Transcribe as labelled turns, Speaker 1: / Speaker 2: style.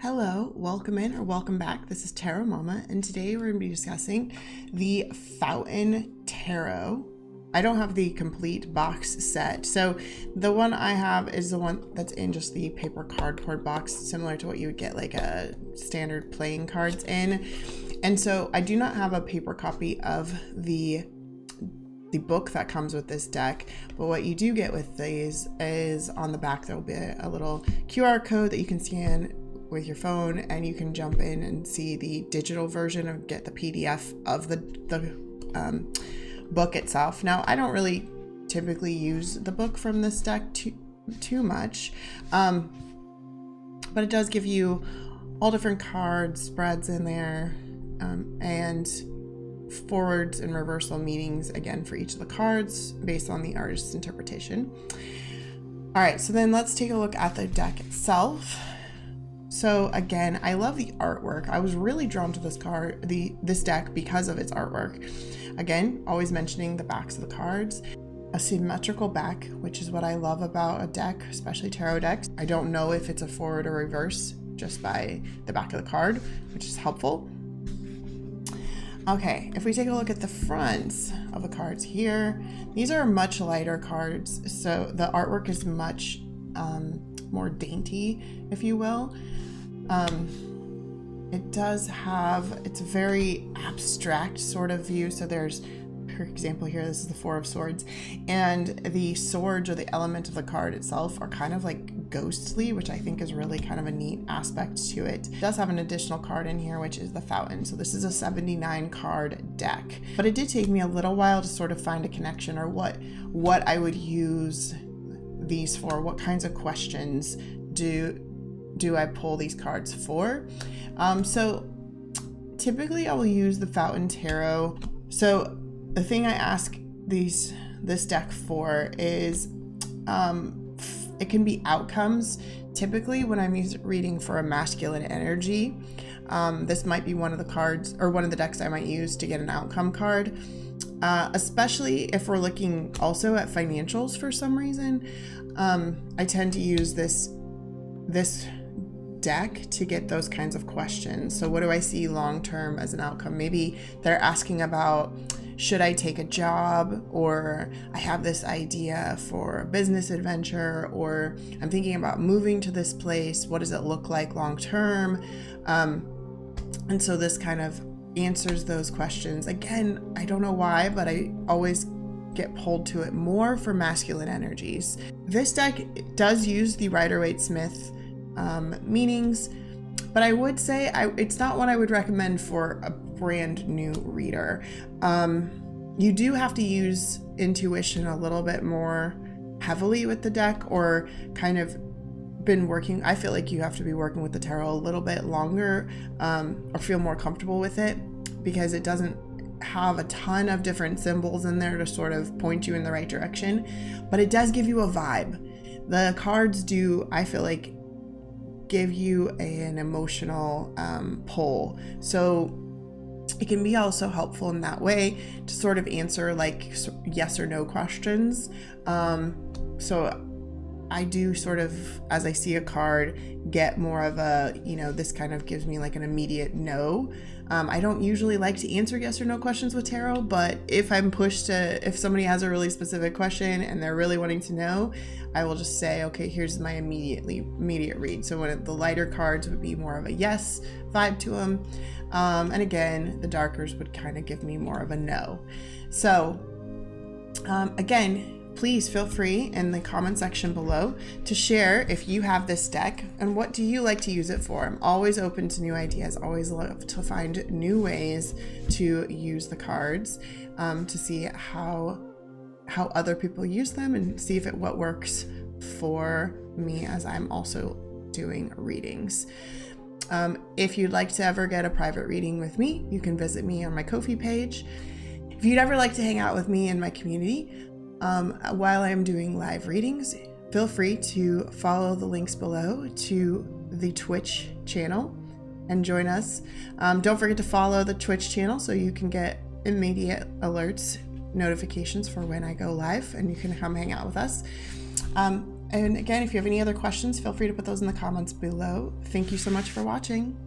Speaker 1: Hello, welcome in or welcome back. This is Tarot Mama, and today we're going to be discussing the Fountain Tarot. I don't have the complete box set, so the one I have is the one that's in just the paper cardboard box, similar to what you would get like a standard playing cards in. And so I do not have a paper copy of the book that comes with this deck, but what you do get with these is on the back there will be a little QR code that you can scan with your phone, and you can jump in and see the digital version and get the PDF of the book itself. Now, I don't really typically use the book from this deck too much, but it does give you all different card spreads in there, and forwards and reversal meanings again for each of the cards based on the artist's interpretation. All right, so then let's take a look at the deck itself. So again, I love the artwork. I was really drawn to this deck because of its artwork. Again, always mentioning the backs of the cards. A symmetrical back, which is what I love about a deck, especially tarot decks. I don't know if it's a forward or reverse just by the back of the card, which is helpful. Okay, if we take a look at the fronts of the cards here, these are much lighter cards, so the artwork is much more dainty, if you will. It's a very abstract sort of view. So there's, for example, here, this is the Four of Swords, and the swords or the element of the card itself are kind of like ghostly, which I think is really kind of a neat aspect to it. It does have an additional card in here, which is the Fountain. So this is a 79 card deck, but it did take me a little while to sort of find a connection, or what I would use these for. What kinds of questions do I pull these cards for? So typically I will use the Fountain Tarot. So the thing I ask this deck for is it can be outcomes. Typically when I'm reading for a masculine energy, this might be one of the cards or one of the decks I might use to get an outcome card. Especially if we're looking also at financials for some reason. I tend to use this deck to get those kinds of questions. So what do I see long term as an outcome? Maybe they're asking about, should I take a job, or I have this idea for a business adventure, or I'm thinking about moving to this place. What does it look like long term? And so this kind of answers those questions. Again, I don't know why, but I always get pulled to it more for masculine energies. This deck does use the Rider-Waite-Smith meanings, but I would say it's not one I would recommend for a brand new reader. You do have to use intuition a little bit more heavily with the deck, or kind of I feel like you have to be working with the tarot a little bit longer, or feel more comfortable with it, because it doesn't have a ton of different symbols in there to sort of point you in the right direction, but it does give you a vibe. The cards do, I feel like, give you an emotional pull. So it can be also helpful in that way to sort of answer like yes or no questions. So I do sort of, as I see a card, get more of a, this kind of gives me like an immediate no. I don't usually like to answer yes or no questions with tarot, but if I'm pushed if somebody has a really specific question and they're really wanting to know, I will just say, okay, here's my immediate read. So when the lighter cards would be more of a yes vibe to them. And again, the darkers would kind of give me more of a no. So again, please feel free in the comment section below to share if you have this deck and what do you like to use it for. I'm always open to new ideas, always love to find new ways to use the cards, to see how other people use them and see if what works for me as I'm also doing readings. If you'd like to ever get a private reading with me, you can visit me on my Ko-fi page. If you'd ever like to hang out with me in my community, while I'm doing live readings, feel free to follow the links below to the Twitch channel and join us. Don't forget to follow the Twitch channel so you can get immediate alerts, notifications for when I go live, and you can come hang out with us. And again, if you have any other questions, feel free to put those in the comments below. Thank you so much for watching.